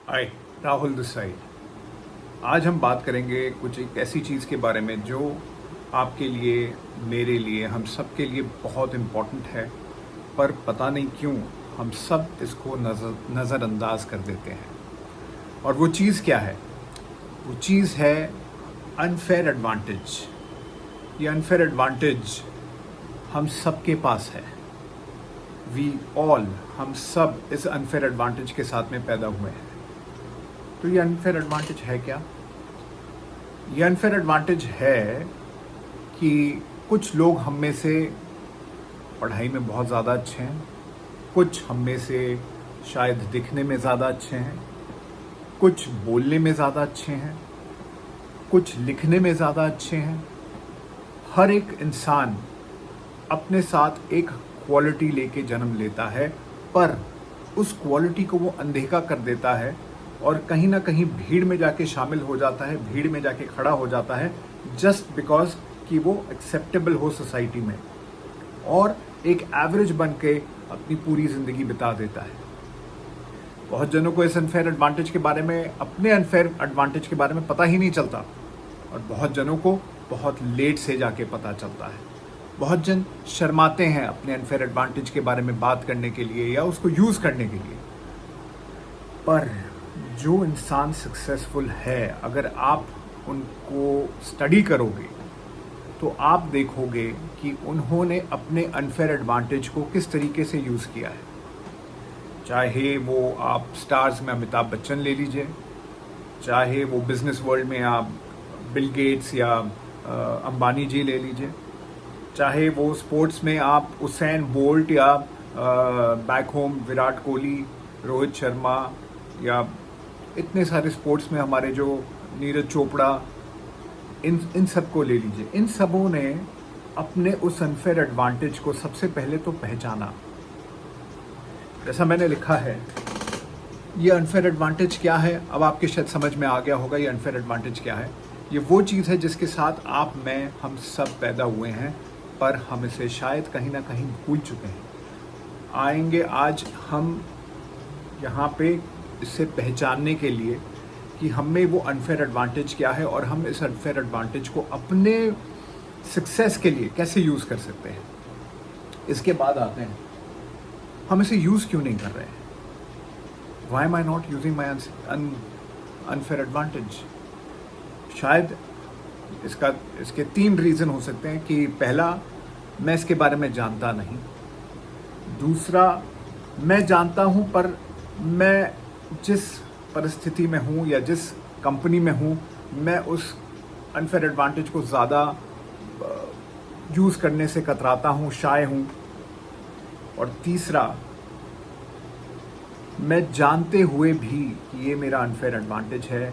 Hi, Rahul this side. आज हम बात करेंगे कुछ एक ऐसी चीज़ के बारे में जो आपके लिए, मेरे लिए, हम सब के लिए बहुत इम्पोर्टेंट है, पर पता नहीं क्यों हम सब इसको नज़रअंदाज कर देते हैं। और वो चीज़ क्या है? वो चीज़ है अनफेयर एडवांटेज। ये अनफेयर एडवांटेज हम सब के पास है। हम सब इस अनफेयर एडवांटेज के साथ में पैदा हुए हैं। तो ये अनफेयर एडवांटेज है क्या? ये अनफेयर एडवांटेज है कि कुछ लोग हम में से पढ़ाई में बहुत ज़्यादा अच्छे हैं, कुछ हम में से शायद दिखने में ज़्यादा अच्छे हैं, कुछ बोलने में ज़्यादा अच्छे हैं, कुछ लिखने में ज़्यादा अच्छे हैं। हर एक इंसान अपने साथ एक क्वालिटी लेके जन्म लेता है, पर उस क्वालिटी को वो अनदेखा कर देता है और कहीं ना कहीं भीड़ में जाके शामिल हो जाता है, भीड़ में जाके खड़ा हो जाता है, जस्ट बिकॉज कि वो एक्सेप्टेबल हो सोसाइटी में, और एक एवरेज बन के अपनी पूरी ज़िंदगी बिता देता है। बहुत जनों को इस अनफेयर एडवांटेज के बारे में, अपने अनफेयर एडवांटेज के बारे में पता ही नहीं चलता, और बहुत जनों को बहुत लेट से जाके पता चलता है। बहुत जन शर्माते हैं अपने अनफेयर एडवांटेज के बारे में बात करने के लिए या उसको यूज़ करने के लिए। पर जो इंसान सक्सेसफुल है, अगर आप उनको स्टडी करोगे तो आप देखोगे कि उन्होंने अपने अनफेयर एडवांटेज को किस तरीके से यूज़ किया है। चाहे वो आप स्टार्स में अमिताभ बच्चन ले लीजिए, चाहे वो बिजनेस वर्ल्ड में आप बिल गेट्स या अंबानी जी ले लीजिए, चाहे वो स्पोर्ट्स में आप उसेन बोल्ट या बैक होम विराट कोहली, रोहित शर्मा, या इतने सारे स्पोर्ट्स में हमारे जो नीरज चोपड़ा, इन सब को ले लीजिए। इन सबों ने अपने उस अनफेयर एडवांटेज को सबसे पहले तो पहचाना। जैसा मैंने लिखा है, ये अनफेयर एडवांटेज क्या है, अब आपके शायद समझ में आ गया होगा ये अनफेयर एडवांटेज क्या है। ये वो चीज़ है जिसके साथ आप, मैं, हम सब पैदा हुए हैं, पर हम इसे शायद कहीं ना कहीं भूल चुके हैं। आएंगे आज हम यहाँ पे इसे पहचानने के लिए कि हमें वो अनफेयर एडवांटेज क्या है और हम इस अनफेयर एडवांटेज को अपने सक्सेस के लिए कैसे यूज़ कर सकते हैं। इसके बाद आते हैं, हम इसे यूज़ क्यों नहीं कर रहे हैं? Why am I not using my unfair advantage? शायद इसके 3 रीज़न हो सकते हैं। कि पहला, मैं इसके बारे में जानता नहीं। दूसरा, मैं जानता हूँ पर मैं जिस परिस्थिति में हूँ या जिस कंपनी में हूँ, मैं उस अनफेयर एडवांटेज को ज़्यादा यूज़ करने से कतराता हूँ, शाय हूँ। और तीसरा, मैं जानते हुए भी कि ये मेरा अनफेयर एडवांटेज है,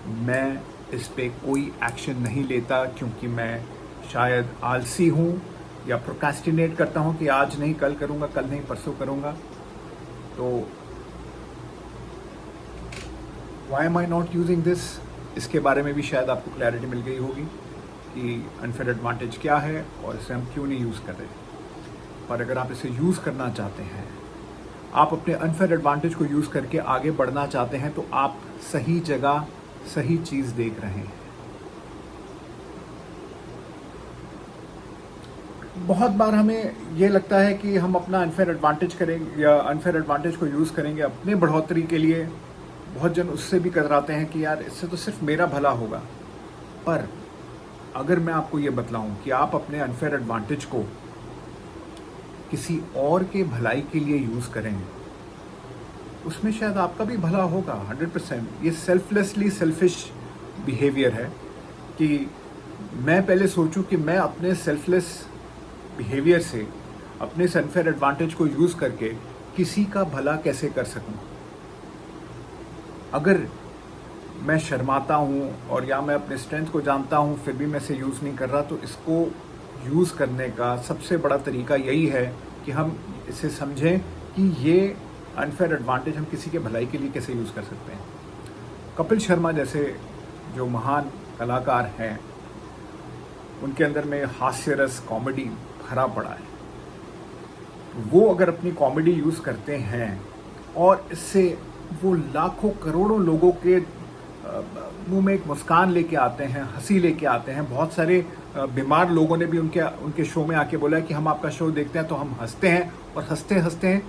मैं इस पे कोई एक्शन नहीं लेता क्योंकि मैं शायद आलसी हूँ या प्रोक्रेस्टिनेट करता हूँ कि आज नहीं कल करूँगा, कल नहीं परसों करूँगा। तो why am I not using this? इसके बारे में भी शायद आपको क्लैरिटी मिल गई होगी कि अनफेयर एडवांटेज क्या है और इसे हम क्यों नहीं यूज़ कर रहे। पर अगर आप इसे यूज़ करना चाहते हैं, आप अपने अनफेयर एडवांटेज को यूज़ करके आगे बढ़ना चाहते हैं, तो आप सही जगह सही चीज़ देख रहे हैं। बहुत बार हमें ये लगता है कि हम अपना अनफेयर एडवांटेज करेंगे या अनफेयर एडवांटेज को यूज़ करेंगे अपने बढ़ोतरी के लिए। बहुत जन उससे भी कतराते हैं कि यार इससे तो सिर्फ मेरा भला होगा। पर अगर मैं आपको ये बतलाऊं कि आप अपने अनफेयर एडवांटेज को किसी और के भलाई के लिए यूज़ करेंगे, उसमें शायद आपका भी भला होगा 100%। ये सेल्फलेसली सेल्फिश बिहेवियर है कि मैं पहले सोचूं कि मैं अपने सेल्फलेस बिहेवियर से, अपने अनफेयर एडवांटेज को यूज़ करके किसी का भला कैसे कर सकूं। अगर मैं शर्माता हूं और या मैं अपने स्ट्रेंथ को जानता हूं फिर भी मैं इसे यूज़ नहीं कर रहा, तो इसको यूज़ करने का सबसे बड़ा तरीका यही है कि हम इसे समझें कि ये अनफेयर एडवांटेज हम किसी के भलाई के लिए कैसे यूज़ कर सकते हैं। कपिल शर्मा जैसे जो महान कलाकार हैं, उनके अंदर में हास्य रस, कॉमेडी भरा पड़ा है। वो अगर अपनी कॉमेडी यूज़ करते हैं और इससे वो लाखों करोड़ों लोगों के मुंह में एक मुस्कान लेके आते हैं, हंसी लेके आते हैं। बहुत सारे बीमार लोगों ने भी उनके शो में आके बोला कि हम आपका शो देखते हैं तो हम हंसते हैं, और हंसते हंसते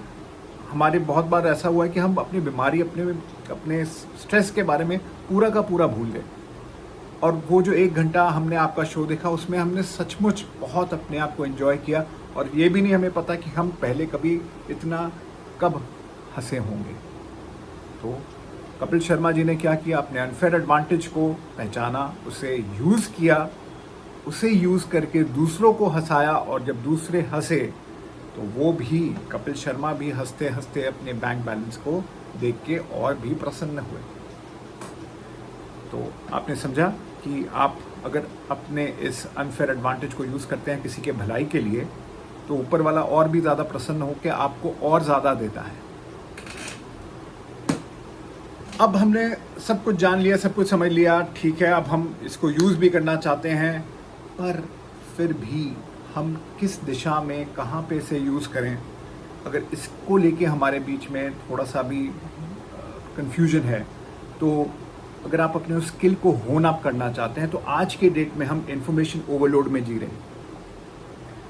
हमारे बहुत बार ऐसा हुआ है कि हम अपनी बीमारी, अपने स्ट्रेस के बारे में पूरा का पूरा भूल गए। और वो जो 1 घंटा हमने आपका शो देखा, उसमें हमने सचमुच बहुत अपने आप को एंजॉय किया, और ये भी नहीं हमें पता कि हम पहले कभी इतना कब हंसे होंगे। तो कपिल शर्मा जी ने क्या किया, अपने अनफेयर एडवांटेज को पहचाना, उसे यूज़ किया, उसे यूज़ करके दूसरों को हंसाया, और जब दूसरे हंसे तो वो भी, कपिल शर्मा भी हंसते हंसते अपने बैंक बैलेंस को देख के और भी प्रसन्न हुए। तो आपने समझा कि आप अगर अपने इस अनफेयर एडवांटेज को यूज़ करते हैं किसी के भलाई के लिए, तो ऊपर वाला और भी ज़्यादा प्रसन्न होकर आपको और ज़्यादा देता है। अब हमने सब कुछ जान लिया, सब कुछ समझ लिया, ठीक है, अब हम इसको यूज़ भी करना चाहते हैं, पर फिर भी हम किस दिशा में, कहाँ पे इसे यूज़ करें, अगर इसको लेके हमारे बीच में थोड़ा सा भी कंफ्यूजन है, तो अगर आप अपने उस स्किल को होन अप करना चाहते हैं, तो आज के डेट में हम इंफॉर्मेशन ओवरलोड में जी रहे हैं।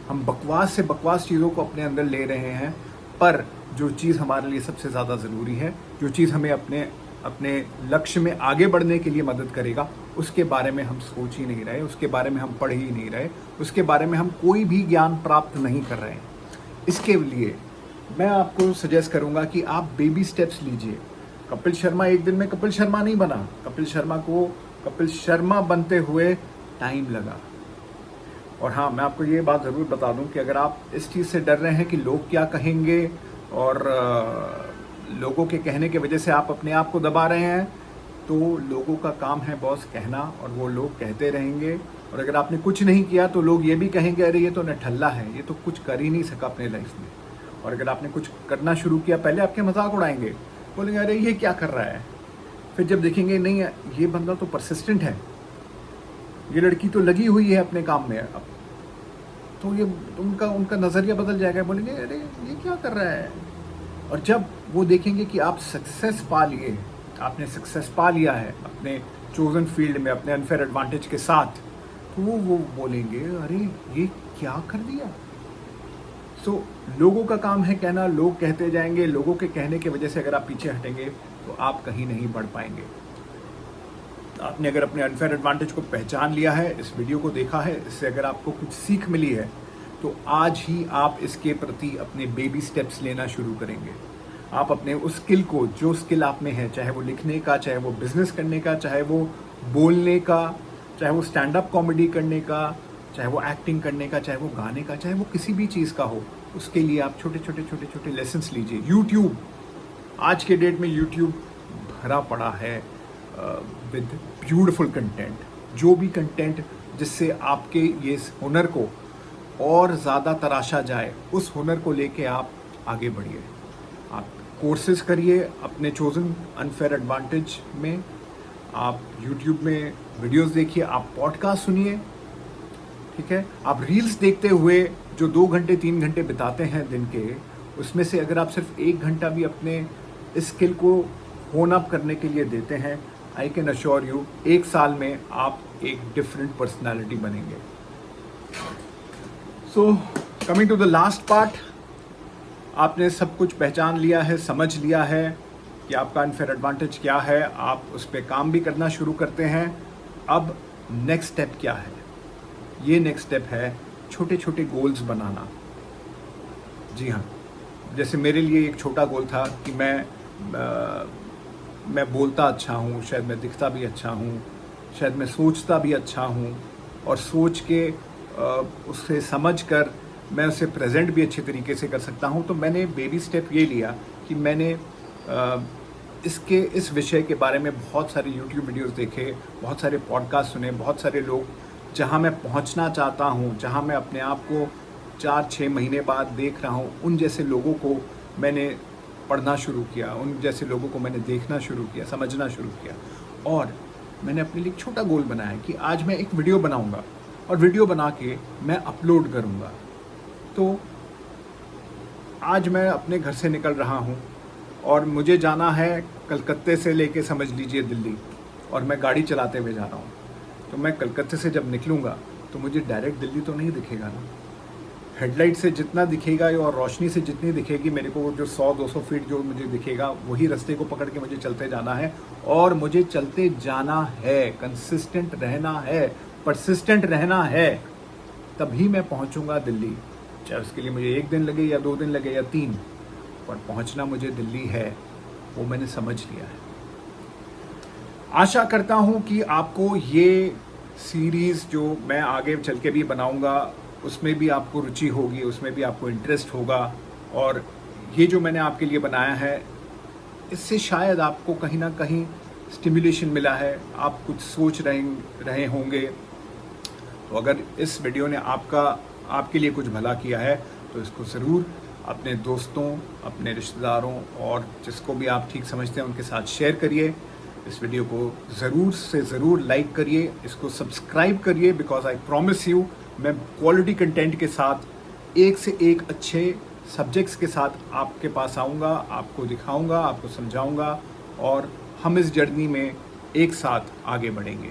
हम बकवास से बकवास चीज़ों को अपने अंदर ले रहे हैं, पर जो चीज़ हमारे लिए सबसे ज़्यादा ज़रूरी है, जो चीज़ हमें अपने लक्ष्य में आगे बढ़ने के लिए मदद करेगा, उसके बारे में हम सोच ही नहीं रहे, उसके बारे में हम पढ़ ही नहीं रहे, उसके बारे में हम कोई भी ज्ञान प्राप्त नहीं कर रहे हैं। इसके लिए मैं आपको सजेस्ट करूंगा कि आप बेबी स्टेप्स लीजिए। कपिल शर्मा एक दिन में कपिल शर्मा नहीं बना, कपिल शर्मा को कपिल शर्मा बनते हुए टाइम लगा। और हाँ, मैं आपको ये बात ज़रूर बता दूं कि अगर आप इस चीज़ से डर रहे हैं कि लोग क्या कहेंगे, और लोगों के कहने की वजह से आप अपने आप को दबा रहे हैं, तो लोगों का काम है बॉस कहना, और वो लोग कहते रहेंगे। और अगर आपने कुछ नहीं किया तो लोग ये भी कहेंगे, अरे ये तो नठल्ला है, ये तो कुछ कर ही नहीं सका अपने लाइफ में। और अगर आपने कुछ करना शुरू किया, पहले आपके मजाक उड़ाएंगे, बोलेंगे अरे ये क्या कर रहा है। फिर जब देखेंगे नहीं ये बंदा तो परसिस्टेंट है, ये लड़की तो लगी हुई है अपने काम में, अब तो ये उनका नज़रिया बदल जाएगा, बोलेंगे अरे ये क्या कर रहा है। और जब वो देखेंगे कि आप सक्सेस पा लिए, आपने सक्सेस पा लिया है अपने चोजन फील्ड में, अपने अनफेयर एडवांटेज के साथ, तो वो बोलेंगे अरे ये क्या कर दिया। सो लोगों का काम है कहना, लोग कहते जाएंगे, लोगों के कहने की वजह से अगर आप पीछे हटेंगे तो आप कहीं नहीं बढ़ पाएंगे। आपने अगर अपने अनफेयर एडवांटेज को पहचान लिया है, इस वीडियो को देखा है, इससे अगर आपको कुछ सीख मिली है, तो आज ही आप इसके प्रति अपने बेबी स्टेप्स लेना शुरू करेंगे। आप अपने उस स्किल को, जो स्किल आप में है, चाहे वो लिखने का, चाहे वो बिजनेस करने का, चाहे वो बोलने का, चाहे वो स्टैंड अप कॉमेडी करने का, चाहे वो एक्टिंग करने का, चाहे वो गाने का, चाहे वो किसी भी चीज़ का हो, उसके लिए आप छोटे छोटे लेसन्स लीजिए। यूट्यूब, आज के डेट में यूट्यूब भरा पड़ा है विद ब्यूटीफुल कंटेंट। जो भी कंटेंट जिससे आपके ये हुनर को और ज़्यादा तराशा जाए, उस हुनर को लेके आप आगे बढ़िए। आप कोर्सेज करिए अपने चोजन अनफेयर एडवांटेज में, आप यूट्यूब में वीडियोस देखिए, आप पॉडकास्ट सुनिए, ठीक है। आप रील्स देखते हुए जो 2 घंटे 3 घंटे बिताते हैं दिन के, उसमें से अगर आप सिर्फ 1 घंटा भी अपने इस स्किल को होन अप करने के लिए देते हैं, आई कैन अश्योर यू 1 साल में आप एक डिफरेंट पर्सनालिटी बनेंगे। So coming to the last part, आपने सब कुछ पहचान लिया है, समझ लिया है कि आपका अनफेयर एडवांटेज क्या है, आप उस पर काम भी करना शुरू करते हैं। अब नेक्स्ट स्टेप क्या है? ये नेक्स्ट स्टेप है छोटे छोटे गोल्स बनाना। जी हाँ, जैसे मेरे लिए एक छोटा गोल था कि मैं बोलता अच्छा हूँ, शायद मैं दिखता भी अच्छा हूँ, शायद मैं सोचता भी अच्छा हूँ, और सोच के उससे समझ कर मैं उसे प्रेजेंट भी अच्छे तरीके से कर सकता हूँ। तो मैंने बेबी स्टेप ये लिया कि मैंने इस विषय के बारे में बहुत सारे यूट्यूब वीडियोस देखे, बहुत सारे पॉडकास्ट सुने, बहुत सारे लोग जहाँ मैं पहुँचना चाहता हूँ, जहाँ मैं अपने आप को 4-6 महीने बाद देख रहा हूँ, उन जैसे लोगों को मैंने पढ़ना शुरू किया, उन जैसे लोगों को मैंने देखना शुरू किया, समझना शुरू किया। और मैंने अपने लिए एक छोटा गोल बनाया कि आज मैं एक वीडियो बनाऊँगा, और वीडियो बना के मैं अपलोड करूँगा। तो आज मैं अपने घर से निकल रहा हूँ, और मुझे जाना है कलकत्ते से लेके समझ लीजिए दिल्ली, और मैं गाड़ी चलाते हुए जा रहा हूँ, तो मैं कलकत्ते से जब निकलूँगा तो मुझे डायरेक्ट दिल्ली तो नहीं दिखेगा ना। हेडलाइट से जितना दिखेगा और रोशनी से जितनी दिखेगी मेरे को, जो 100-200 फीट जो मुझे दिखेगा, वही रास्ते को पकड़ के मुझे चलते जाना है। और मुझे चलते जाना है, कंसिस्टेंट रहना है, परसिस्टेंट रहना है, तभी मैं पहुंचूंगा दिल्ली। चाहे उसके लिए मुझे 1 दिन लगे या 2 दिन लगे या 3, पर पहुंचना मुझे दिल्ली है, वो मैंने समझ लिया है। आशा करता हूं कि आपको ये सीरीज़ जो मैं आगे चल के भी बनाऊंगा उसमें भी आपको रुचि होगी, उसमें भी आपको इंटरेस्ट होगा। और ये जो मैंने आपके लिए बनाया है, इससे शायद आपको कहीं ना कहीं स्टिमुलेशन मिला है, आप कुछ सोच रहे होंगे। तो अगर इस वीडियो ने आपके लिए कुछ भला किया है तो इसको ज़रूर अपने दोस्तों, अपने रिश्तेदारों और जिसको भी आप ठीक समझते हैं उनके साथ शेयर करिए। इस वीडियो को ज़रूर से ज़रूर लाइक करिए, इसको सब्सक्राइब करिए, बिकॉज आई प्रॉमिस यू मैं क्वालिटी कंटेंट के साथ एक से एक अच्छे सब्जेक्ट्स के साथ आपके पास आऊँगा, आपको दिखाऊँगा, आपको समझाऊँगा, और हम इस जर्नी में एक साथ आगे बढ़ेंगे।